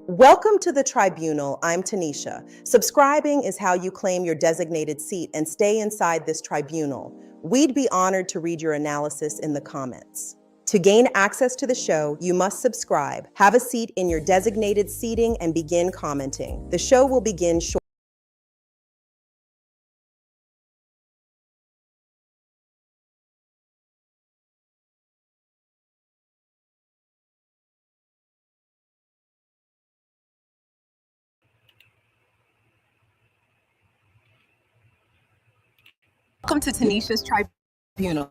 Welcome to the Tribunal. I'm Tanisha. Subscribing is how you claim your designated seat and stay inside this tribunal. We'd be honored to read your analysis in the comments. To gain access to the show, you must subscribe, have a seat in your designated seating, and begin commenting. The show will begin shortly. Welcome to Tanisha's Tribunal.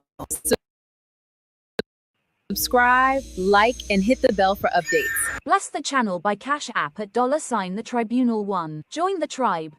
Subscribe, like, and hit the bell for updates. Bless the channel by Cash App at $the Tribunal1. Join the tribe.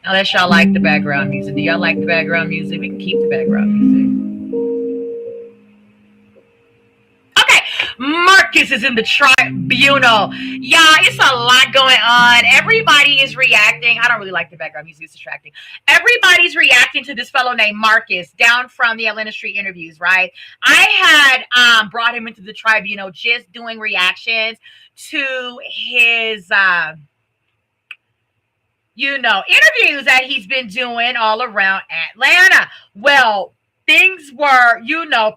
Unless y'all like the background music. Do y'all like the background music? We can keep the background music. Okay, Marcus is in the tribunal. Yeah, it's a lot going on. Everybody is reacting. I don't really like the background music. It's distracting. Everybody's reacting to this fellow named Marcus down from the Atlanta Street interviews, right? I had brought him into the tribunal just doing reactions to his interviews that he's been doing all around Atlanta. Well, things were,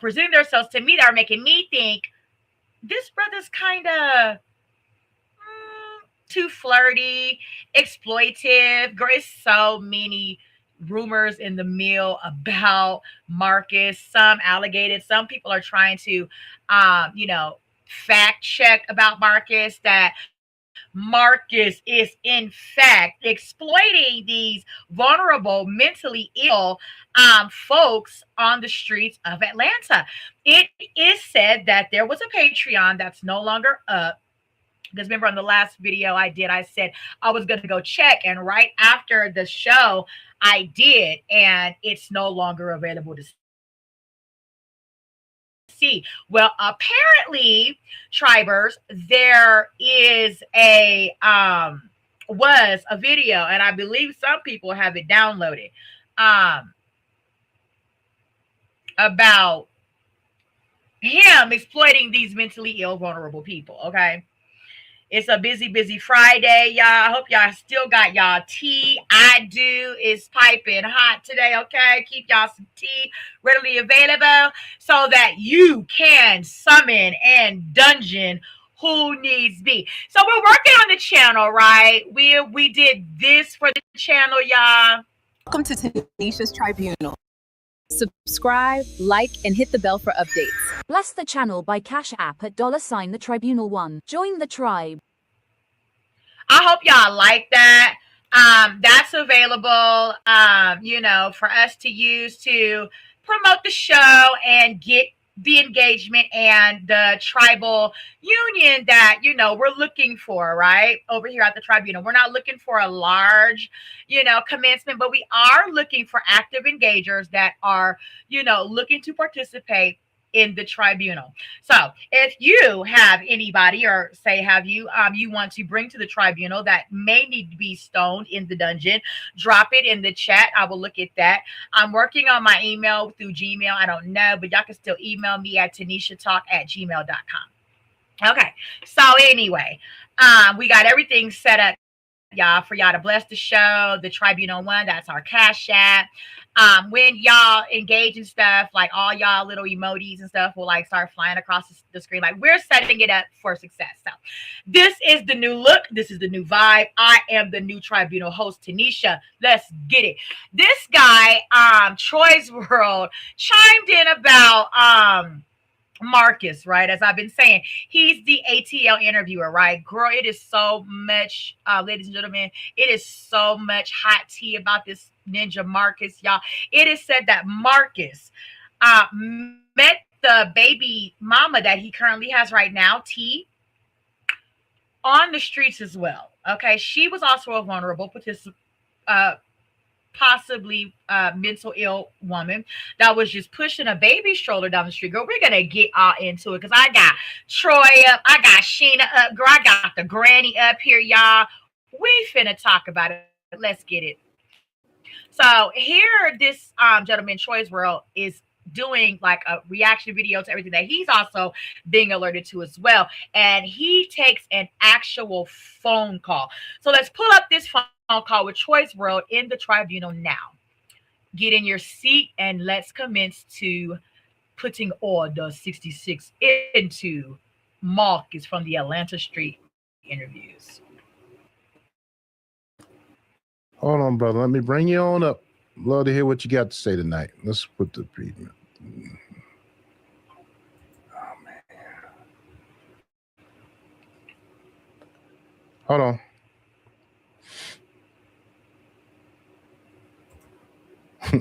presenting themselves to me that are making me think this brother's kind of too flirty, exploitive. There's so many rumors in the mill about Marcus. Some alleged, some people are trying to, fact check about Marcus that Marcus is in fact exploiting these vulnerable, mentally ill folks on the streets of Atlanta. It is said that there was a Patreon that's no longer up. Because remember on the last video I did, I said I was going to go check. And right after the show, I did. And it's no longer available to see. Well, apparently, tribers, there is was a video, and I believe some people have it downloaded, about him exploiting these mentally ill, vulnerable people. Okay. It's a busy Friday, y'all. I hope y'all still got y'all tea. I do. It's piping hot today, okay? Keep y'all some tea readily available so that you can summon and dungeon who needs be. So we're working on the channel, right? We did this for the channel, y'all. Welcome to Tanisha's Tribunal. Subscribe, like, and hit the bell for updates. Bless the channel by Cash App at $the Tribunal1. Join the tribe. I hope y'all like that. That's available, for us to use to promote the show and get the engagement and the tribal union that, we're looking for, right? Over here at the tribunal. We're not looking for a large, commencement, but we are looking for active engagers that are, looking to participate in the tribunal. So if you have anybody, or say have you want to bring to the tribunal that may need to be stoned in the dungeon, drop it in the chat. I will look at that. I'm working on my email through Gmail. I don't know, but y'all can still email me at tanishatalk@gmail.com. Okay, so anyway, we got everything set up, y'all, for y'all to bless the show. The Tribunal1, that's our Cash App. When y'all engage in stuff, like all y'all little emojis and stuff will like start flying across the screen. Like, we're setting it up for success. So this is the new look. This is the new vibe. I am the new tribunal host, Tanisha. Let's get it. This guy, Troy's World, chimed in about Marcus, right? As I've been saying, he's the ATL interviewer, right? Girl, it is so much, ladies and gentlemen, it is so much hot tea about this ninja Marcus, y'all. It is said that Marcus met the baby mama that he currently has right now, T, on the streets as well. Okay, she was also a vulnerable possibly mental ill woman that was just pushing a baby stroller down the street. Girl, we're gonna get all into it because I got Troy up, I got Sheena up, girl, I got the granny up here, y'all. We finna talk about it. Let's get it. So here, this gentleman, Troy's World, is doing like a reaction video to everything that he's also being alerted to as well. And he takes an actual phone call. So let's pull up this phone call with Troy's World in the tribunal now. Get in your seat and let's commence to putting order 66 into Marcus from the Atlanta Street interviews. Hold on, brother. Let me bring you on up. Love to hear what you got to say tonight. Let's put the treatment. Oh, man. Hold on.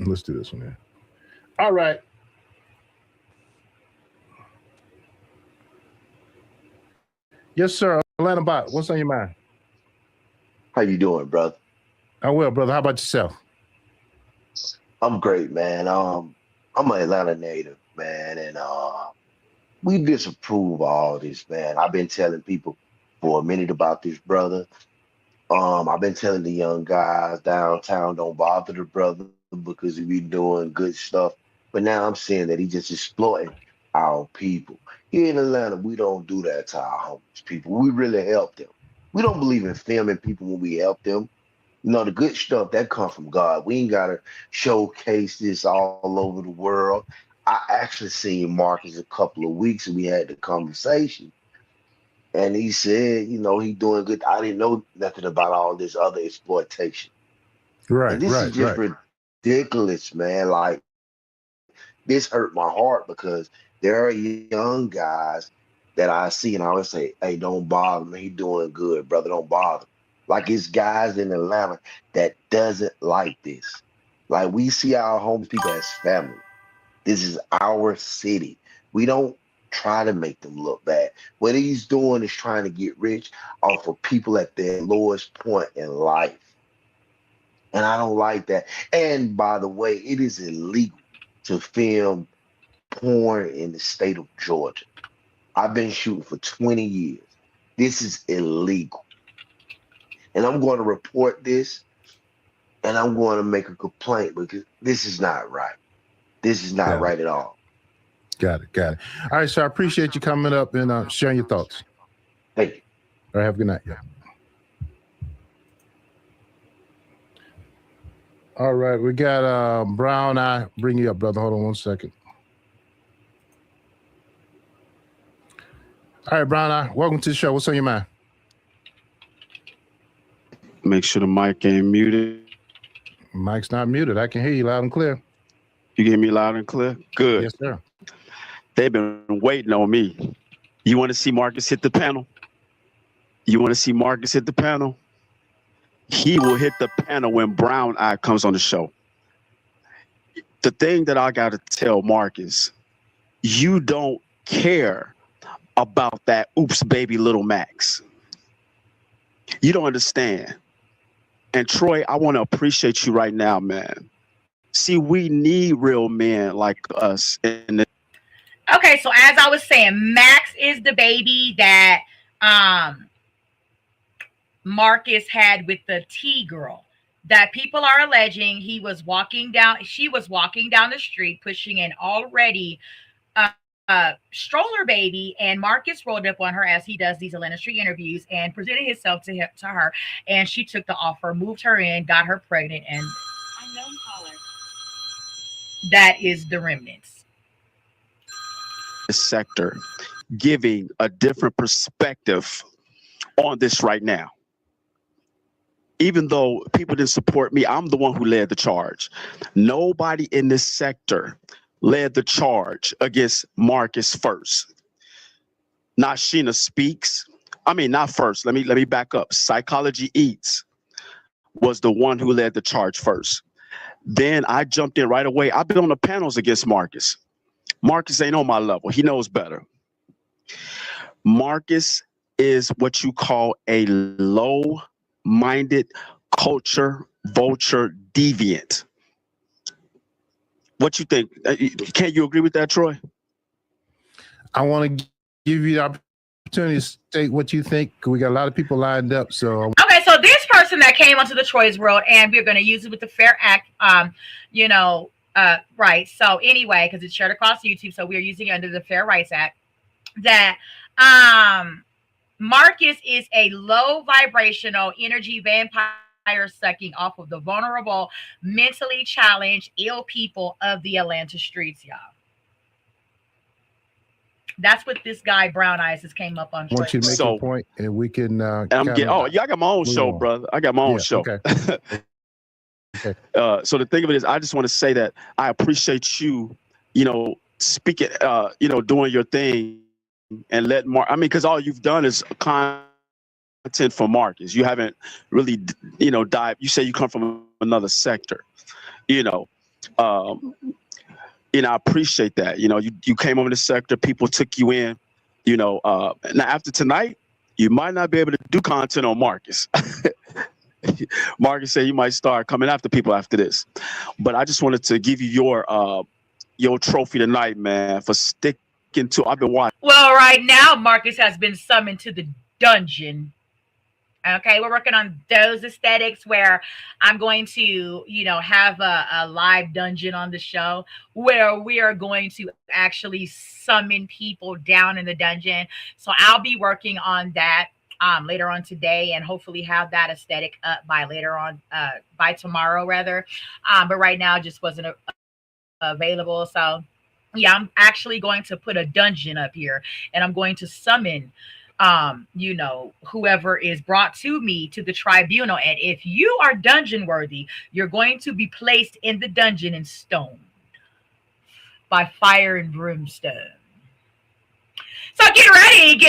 Let's do this one here. All right. Yes, sir. Atlanta Bot, what's on your mind? How you doing, brother? I'm well, brother. How about yourself? I'm great, man. I'm an Atlanta native, man, and we disapprove all this, man. I've been telling people for a minute about this brother. I've been telling the young guys downtown don't bother the brother because he be doing good stuff. But now I'm seeing that he just exploiting our people. Here in Atlanta, we don't do that to our homeless people. We really help them. We don't believe in filming people when we help them. You know, the good stuff that come from God. We ain't gotta showcase this all over the world. I actually seen Marcus a couple of weeks and we had the conversation. And he said, you know, he doing good. I didn't know nothing about all this other exploitation. And this is just ridiculous, man. Like, this hurt my heart because there are young guys that I see and I always say, hey, don't bother me. He doing good, brother. Don't bother. Like, it's guys in Atlanta that doesn't like this. Like, we see our homeless people as family. This is our city. We don't try to make them look bad. What he's doing is trying to get rich off of people at their lowest point in life. And I don't like that. And by the way, it is illegal to film porn in the state of Georgia. I've been shooting for 20 years. This is illegal. And I'm going to report this and I'm going to make a complaint because this is not right. This is not right at all. Got it. All right, sir. I appreciate you coming up and sharing your thoughts. Thank you. All right, have a good night. Yeah. All right, we got Brown Eye. Bring you up, brother. Hold on one second. All right, Brown Eye, welcome to the show. What's on your mind? Make sure the mic ain't muted. Mic's not muted. I can hear you loud and clear. You hear me loud and clear? Good. Yes, sir. They've been waiting on me. You want to see Marcus hit the panel? You want to see Marcus hit the panel? He will hit the panel when Brown Eye comes on the show. The thing that I got to tell Marcus, you don't care about that oops baby little Max. You don't understand. And Troy, I want to appreciate you right now, man. See, we need real men like us. Okay, so as I was saying, Max is the baby that Marcus had with the T girl. That people are alleging she was walking down the street pushing an already stroller baby, and Marcus rolled up on her as he does these Atlanta Street interviews and presented himself to her, and she took the offer, moved her in, got her pregnant, and unknown caller. That is the remnants. Sector giving a different perspective on this right now. Even though people didn't support me, I'm the one who led the charge. Nobody in this sector led the charge against Marcus first. Not Sheena Speaks. I mean, not first. Let me back up. Psychology Eats was the one who led the charge first. Then I jumped in right away. I've been on the panels against Marcus. Marcus ain't on my level. He knows better. Marcus is what you call a low-minded culture vulture, deviant. What you think? Can you agree with that, Troy? I want to give you the opportunity to state what you think. We got a lot of people lined up, so Okay, so this person that came onto the Troy's world, and we're going to use it with the Fair Act, right. So anyway, because it's shared across YouTube, so we're using it under the Fair Rights Act. That Marcus is a low vibrational energy vampire sucking off of the vulnerable, mentally challenged, ill people of the Atlanta streets, y'all. That's what this guy Brown Eyes has came up on. I want you to make your point, and we can. Yeah, I got my own show, brother. I got my own show. Okay. Okay. So the thing of it is, I just want to say that I appreciate you, speaking, doing your thing, and let Mark. I mean, because all you've done is content for Marcus. You haven't really, dived. You say you come from another sector, I appreciate that. You came over the sector, people took you in, now after tonight, you might not be able to do content on Marcus. Marcus said you might start coming after people after this. But I just wanted to give you your trophy tonight, man, for sticking to. I've been watching. Well, right now, Marcus has been summoned to the dungeon. Okay, we're working on those aesthetics where I'm going to, have a live dungeon on the show where we are going to actually summon people down in the dungeon. So I'll be working on that later on today, and hopefully have that aesthetic up by later on, by tomorrow rather. But right now it just wasn't available. So yeah, I'm actually going to put a dungeon up here, and I'm going to summon whoever is brought to me to the tribunal. And if you are dungeon worthy, you're going to be placed in the dungeon and stoned by fire and brimstone. So get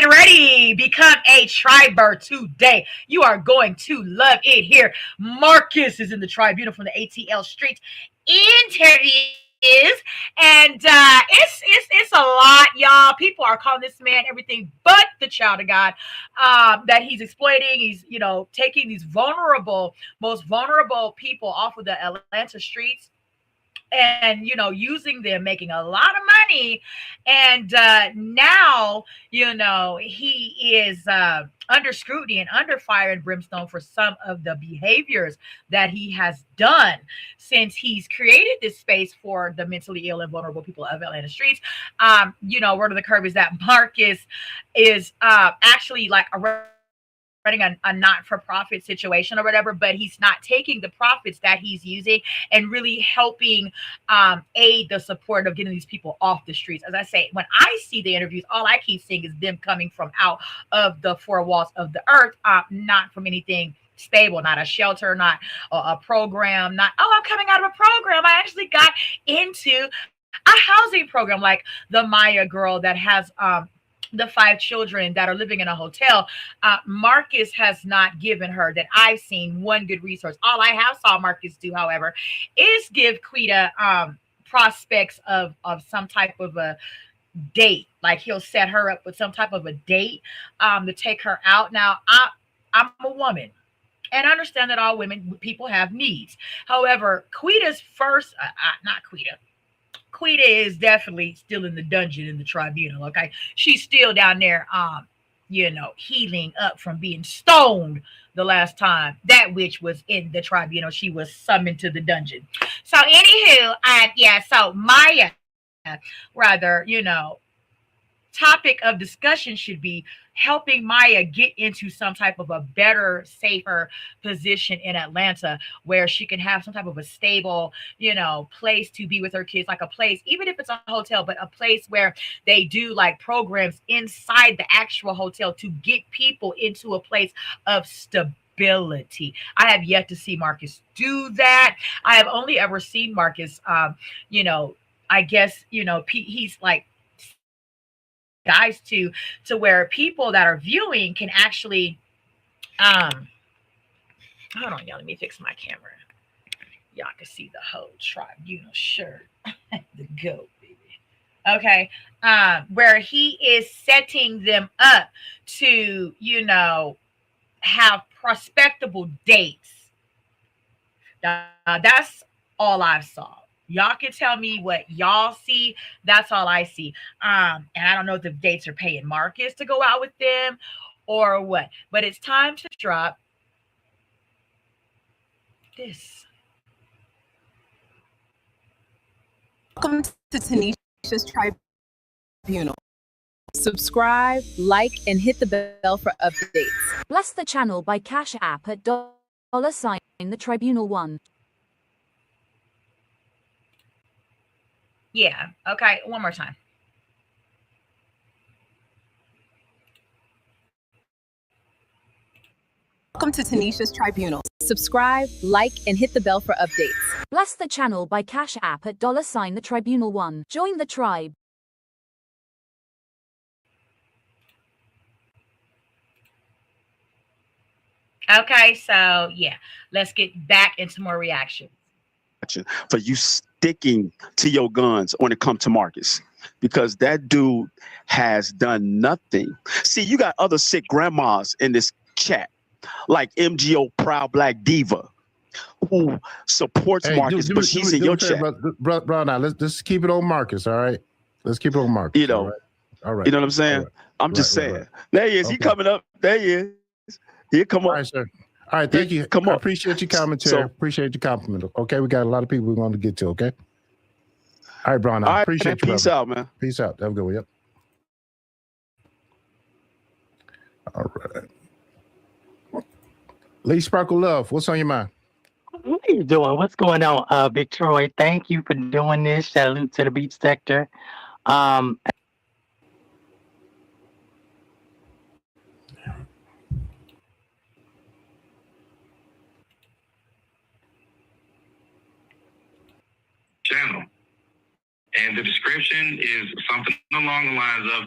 ready, become a triber today. You are going to love it here. Marcus is in the tribunal from the ATL Streets interviews. And it's a lot, y'all. People are calling this man everything but the child of God, that he's exploiting. He's taking these most vulnerable people off of the Atlanta streets and using them, making a lot of money. And now he is under scrutiny and under fire and brimstone for some of the behaviors that he has done since he's created this space for the mentally ill and vulnerable people of Atlanta streets. Word of the curve is that Marcus is actually like running a not-for-profit situation or whatever, but he's not taking the profits that he's using and really helping aid the support of getting these people off the streets. As I say, when I see the interviews, all I keep seeing is them coming from out of the four walls of the earth, not from anything stable, not a shelter, not a program, not, I'm coming out of a program. I actually got into a housing program like the Maya girl that has the 5 children that are living in a hotel. Marcus has not given her, that I've seen, one good resource. All I have saw Marcus do, however, is give Quita prospects of some type of a date. Like he'll set her up with some type of a date to take her out. Now, I'm a woman, and I understand that all people have needs. However, Quita's first, not Quita. Quita is definitely still in the dungeon in the tribunal. Okay, she's still down there, healing up from being stoned the last time that witch was in the tribunal. She was summoned to the dungeon. So, anywho, so Maya, rather, topic of discussion should be helping Maya get into some type of a better, safer position in Atlanta where she can have some type of a stable, place to be with her kids, like a place, even if it's a hotel, but a place where they do like programs inside the actual hotel to get people into a place of stability. I have yet to see Marcus do that. I have only ever seen Marcus, I guess, he's like, guys to where people that are viewing can actually hold on, y'all, let me fix my camera. Y'all can see the whole tribunal shirt. The goat, baby. Okay, where he is setting them up to have prospectable dates That's all I saw. Y'all can tell me what y'all see. That's all I see. And I don't know if the dates are paying Marcus to go out with them or what. But it's time to drop this. Welcome to Tanisha's Tribunal. Subscribe, like, and hit the bell for updates. Bless the channel by Cash App at $sign the Tribunal 1. Yeah. Okay. One more time. Welcome to Tanisha's Tribunal. Subscribe, like, and hit the bell for updates. Bless the channel by Cash App at $sign the Tribunal 1. Join the tribe. Okay. So, yeah, let's get back into more reaction. For you sticking to your guns when it comes to Marcus, because that dude has done nothing. See, you got other sick grandmas in this chat, like MGO Proud Black Diva, who supports Marcus, but she's in your chat. Bro, now let's keep it on Marcus, all right? Let's keep it on Marcus. You know, all right. You know what I'm saying? I'm just saying. There he is. Okay. He coming up. There he is. He'll come up. All right, sir. All right, thank you. Come on. I appreciate your commentary. Appreciate your compliment. Okay, we got a lot of people we want to get to. Okay. All right, Brian. I appreciate you. Peace out, man. Peace out. Have a good one. Yep. All right. Lee Sparkle Love, what's on your mind? What are you doing? What's going on, Big Troy? Thank you for doing this. Salute to the beat sector. Channel, and the description is something along the lines of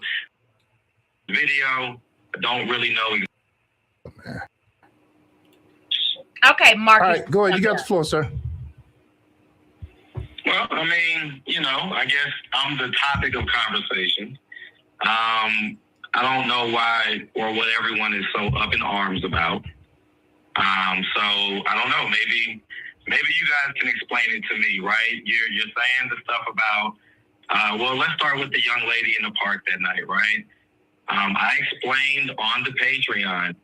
video. I don't really know. Okay, Marcus. All right, go ahead. You got the floor, sir. Well, I mean, I guess I'm the topic of conversation. I don't know why or what everyone is so up in arms about. So I don't know. Maybe you guys can explain it to me, right? You're saying the stuff about, well, let's start with the young lady in the park that night, right? I explained on the Patreon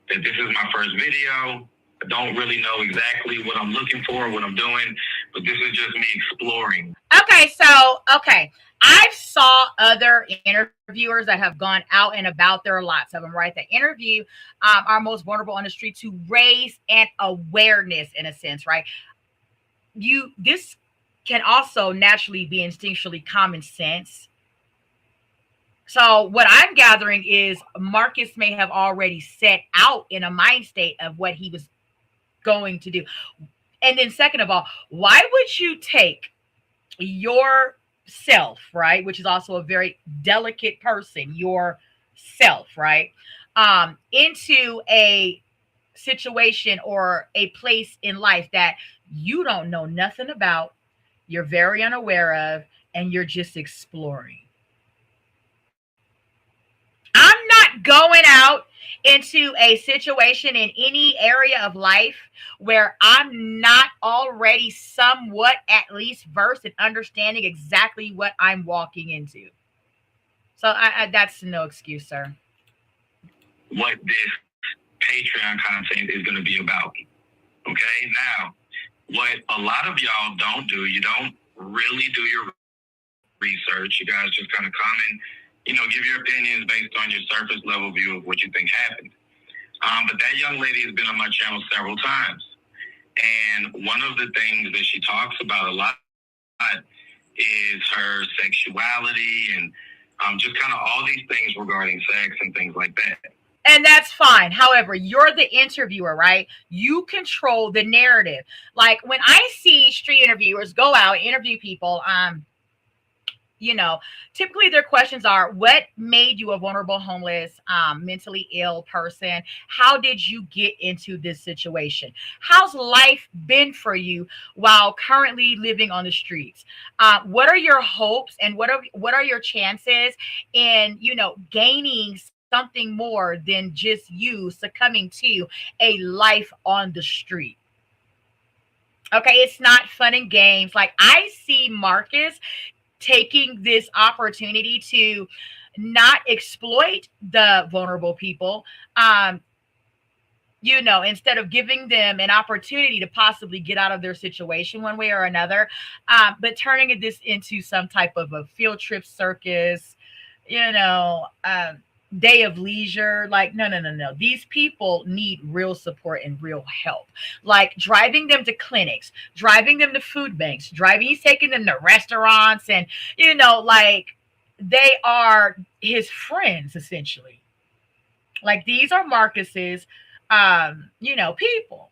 that this is my first video. I don't really know exactly what I'm looking for, what I'm doing, but this is just me exploring. Okay, I've saw other interviewers that have gone out and about. There are lots of them, right? That interview our most vulnerable on the street to raise an awareness, in a sense, right? This can also naturally be instinctually common sense. So what I'm gathering is Marcus may have already set out in a mind state of what he was going to do. And then second of all, why would you take yourself, right, which is also a very delicate person, yourself, right, into a situation or a place in life that you don't know nothing about, you're very unaware of, and you're just exploring? I'm not going out into a situation in any area of life where I'm not already somewhat at least versed in understanding exactly what I'm walking into. So that's no excuse, sir. What this Patreon content is going to be about. Okay, now, what a lot of y'all don't do, you don't really do your research. You guys just kind of come and give your opinions based on your surface level view of what you think happened. But that young lady has been on my channel several times. And one of the things that she talks about a lot is her sexuality and just kind of all these things regarding sex and things like that. And that's fine. However, you're the interviewer, right? You control the narrative. Like when I see street interviewers go out, interview people, typically their questions are, what made you a vulnerable, homeless, mentally ill person? How did you get into this situation? How's life been for you while currently living on the streets? What are your hopes and what are your chances in, gaining something more than just you succumbing to a life on the street? Okay, it's not fun and games. Like I see Marcus taking this opportunity to not exploit the vulnerable people. Um, instead of giving them an opportunity to possibly get out of their situation one way or another, but turning this into some type of a field trip circus, you know, um, day of leisure. Like, no, no, no, no. These people need real support and real help. Like driving them to clinics, driving them to food banks, he's taking them to restaurants, and, like they are his friends essentially. Like these are Marcus's, people.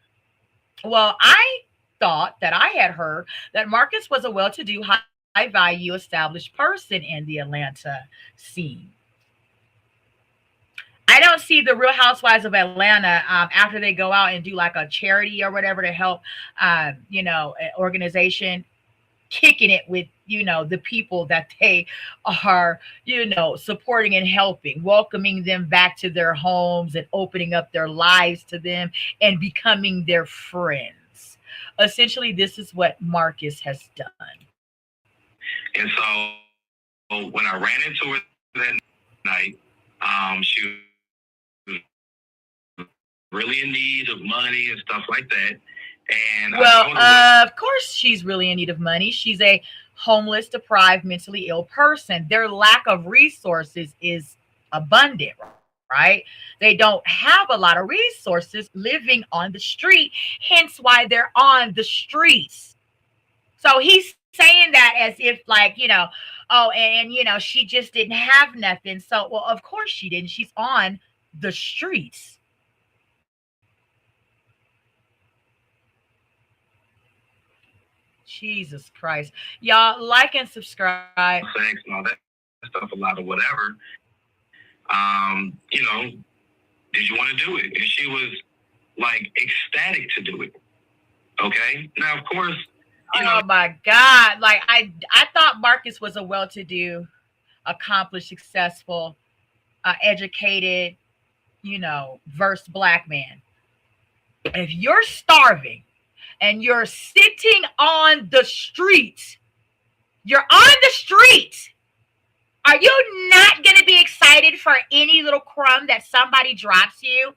Well, I thought that I had heard that Marcus was a well-to-do, high-value, established person in the Atlanta scene. I don't see the Real Housewives of Atlanta, after they go out and do like a charity or whatever to help, an organization, kicking it with the people that they are supporting and helping, welcoming them back to their homes and opening up their lives to them and becoming their friends. Essentially, this is what Marcus has done. And so when I ran into her that night, she was really in need of money and stuff like that. And of course, she's really in need of money. She's a homeless, deprived, mentally ill person. Their lack of resources is abundant, right? They don't have a lot of resources living on the street, hence why they're on the streets. So he's saying that as if, like, oh, and, she just didn't have nothing. So, well, of course she didn't. She's on the streets. Jesus Christ. Y'all like and subscribe. Sex and all that stuff, a lot of whatever. Did you want to do it? And she was like ecstatic to do it. Okay. Now, of course, oh my God. Like I thought Marcus was a well-to-do, accomplished, successful, educated, versed black man. If you're starving and you're sitting on the street, you're on the street, are you not going to be excited for any little crumb that somebody drops you?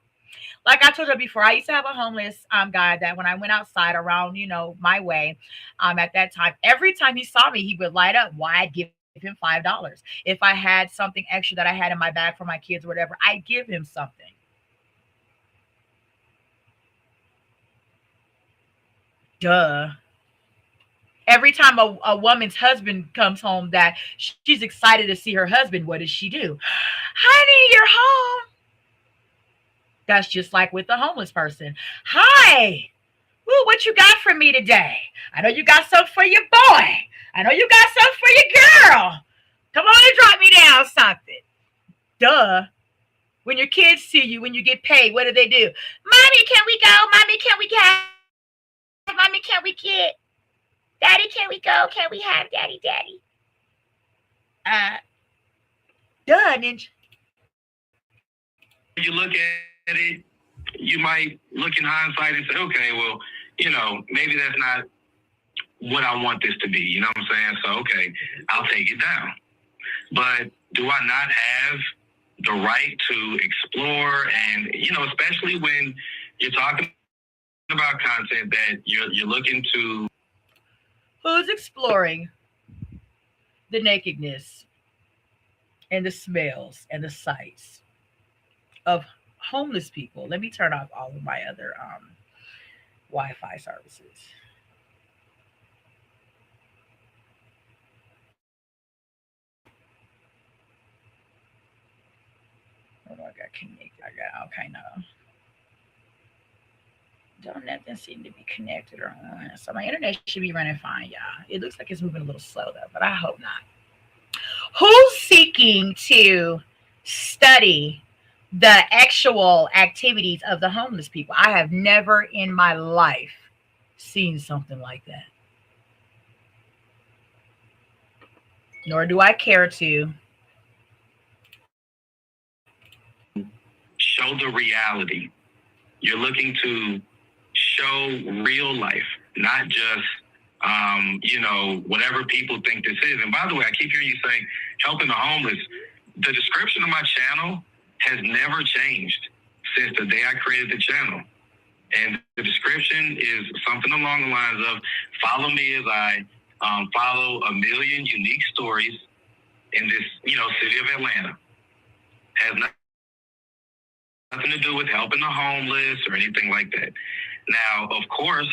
Like I told you before, I used to have a homeless guy that when I went outside around, my way, at that time, every time he saw me, he would light up. Why? I'd give him $5. If I had something extra that I had in my bag for my kids or whatever, I'd give him something. Duh. Every time a woman's husband comes home that she's excited to see her husband, what does she do? Honey, you're home. That's just like with the homeless person. Hi. Ooh, what you got for me today? I know you got something for your boy. I know you got something for your girl. Come on and drop me down something. Duh. When your kids see you, when you get paid, what do? Mommy, can we go? Mommy, can we get? Mommy, can we get? Daddy, can we go? Can we have daddy? Duh, ninja. You look at it, you might look in hindsight and say, okay, well, maybe that's not what I want this to be. You know what I'm saying? So, okay, I'll take it down. But do I not have the right to explore? And, especially when you're talking about content that you're looking to. Who's exploring the nakedness and the smells and the sights of homeless people? Let me turn off all of my other Wi-Fi services. Oh, I got connected. Okay, no. Don't nothing seem to be connected or on. So my internet should be running fine, y'all. It looks like it's moving a little slow though, but I hope not. Who's seeking to study the actual activities of the homeless people? I have never in my life seen something like that. Nor do I care to. Show the reality. You're looking to show real life. not just whatever people think this is. And by the way, I keep hearing you say helping the homeless. The description of my channel has never changed since the day I created the channel. And the description is something along the lines of follow me as I follow a million unique stories in this, city of Atlanta. Has nothing to do with helping the homeless or anything like that. Now, of course,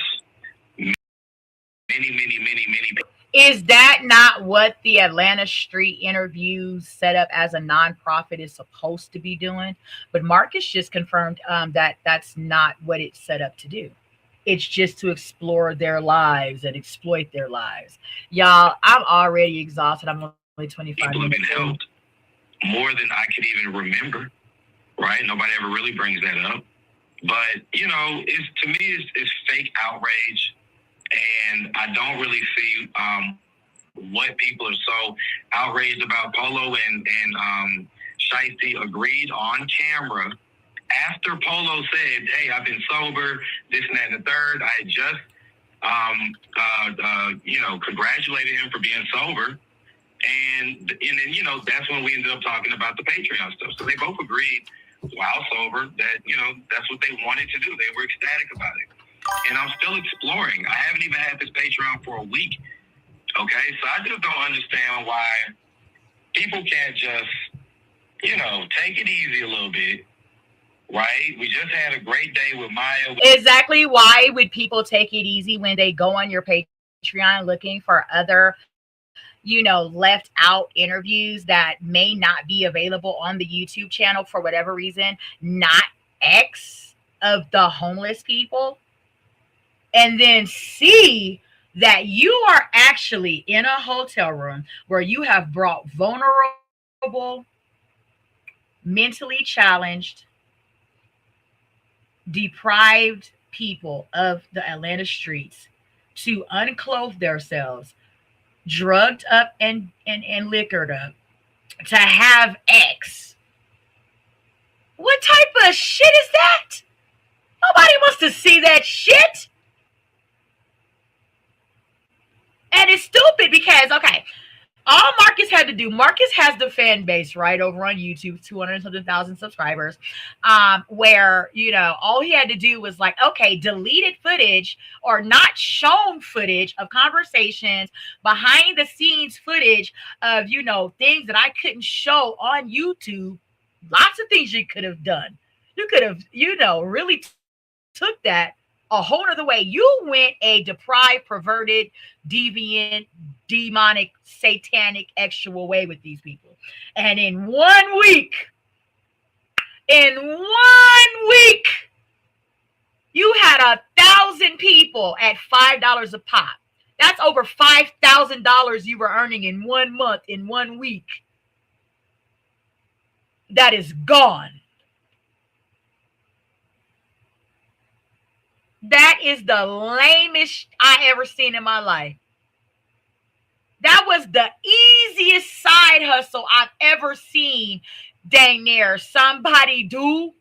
many people. Is that not what the Atlanta Street Interviews set up as a nonprofit is supposed to be doing? But Marcus just confirmed that that's not what it's set up to do. It's just to explore their lives and exploit their lives. Y'all, I'm already exhausted. I'm only 25 people have been minutes. helped more than I could even remember, right? Nobody ever really brings that up. But, to me, it's fake outrage. And I don't really see what people are so outraged about. Polo and Shiesty agreed on camera after Polo said, hey, I've been sober, this and that and the third. I had just, congratulated him for being sober. And then, that's when we ended up talking about the Patreon stuff. So they both agreed while sober that, that's what they wanted to do. They were ecstatic about it. And I'm still exploring. I haven't even had this Patreon for a week. Okay, so I just don't understand why people can't just, take it easy a little bit, right? We just had a great day with Maya. Exactly. Why would people take it easy when they go on your Patreon looking for other, left out interviews that may not be available on the YouTube channel for whatever reason, not X of the homeless people? And then see that you are actually in a hotel room where you have brought vulnerable, mentally challenged, deprived people of the Atlanta streets to unclothe themselves, drugged up and liquored up, to have X. What type of shit is that? Nobody wants to see that shit. And it's stupid because, okay, all Marcus had to do, Marcus has the fan base, right, over on YouTube, 200,000 subscribers, where, all he had to do was like, okay, deleted footage or not shown footage of conversations, behind the scenes footage of, things that I couldn't show on YouTube. Lots of things you could have done. You could have, really took that a whole other way. You went a deprived, perverted, deviant, demonic, satanic, actual way with these people. And in 1 week, you had 1,000 people at $5 a pop. That's over $5,000 you were earning in 1 month, in 1 week. That is gone. That is the lamest I ever seen in my life. That was the easiest side hustle I've ever seen, dang near somebody do.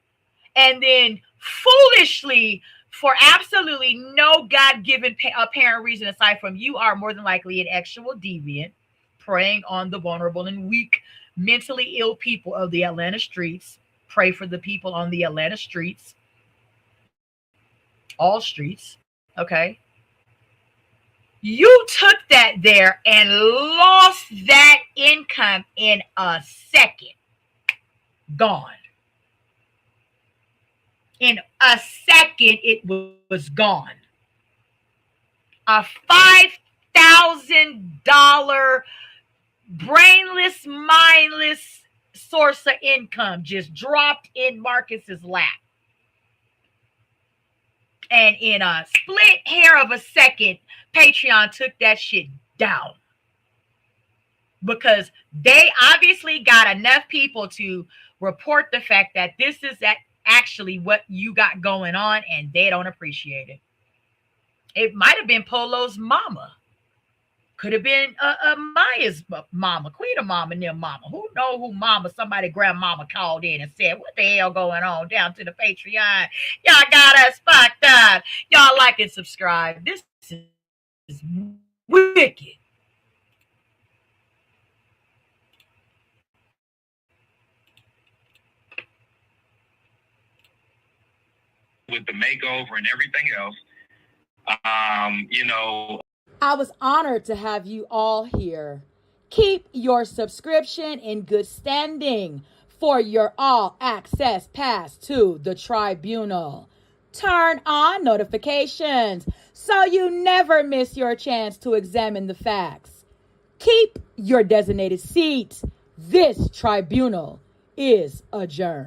And then foolishly, for absolutely no God-given apparent reason aside from you are more than likely an actual deviant, preying on the vulnerable and weak, mentally ill people of the Atlanta streets. Pray for the people on the Atlanta streets. All streets, okay? You took that there and lost that income in a second. Gone. In a second, it was gone. A $5,000 brainless, mindless source of income just dropped in Marcus's lap. And in a split hair of a second, Patreon took that shit down. Because they obviously got enough people to report the fact that this is actually what you got going on, and they don't appreciate it. It might have been Polo's mama. Could have been Maya's mama, Queen of Mama, and their mama. Who know who mama, somebody grandmama called in and said, what the hell going on down to the Patreon? Y'all got us fucked up. Y'all like and subscribe. This is wicked. With the makeover and everything else, I was honored to have you all here. Keep your subscription in good standing for your all-access pass to the tribunal. Turn on notifications so you never miss your chance to examine the facts. Keep your designated seat. This tribunal is adjourned.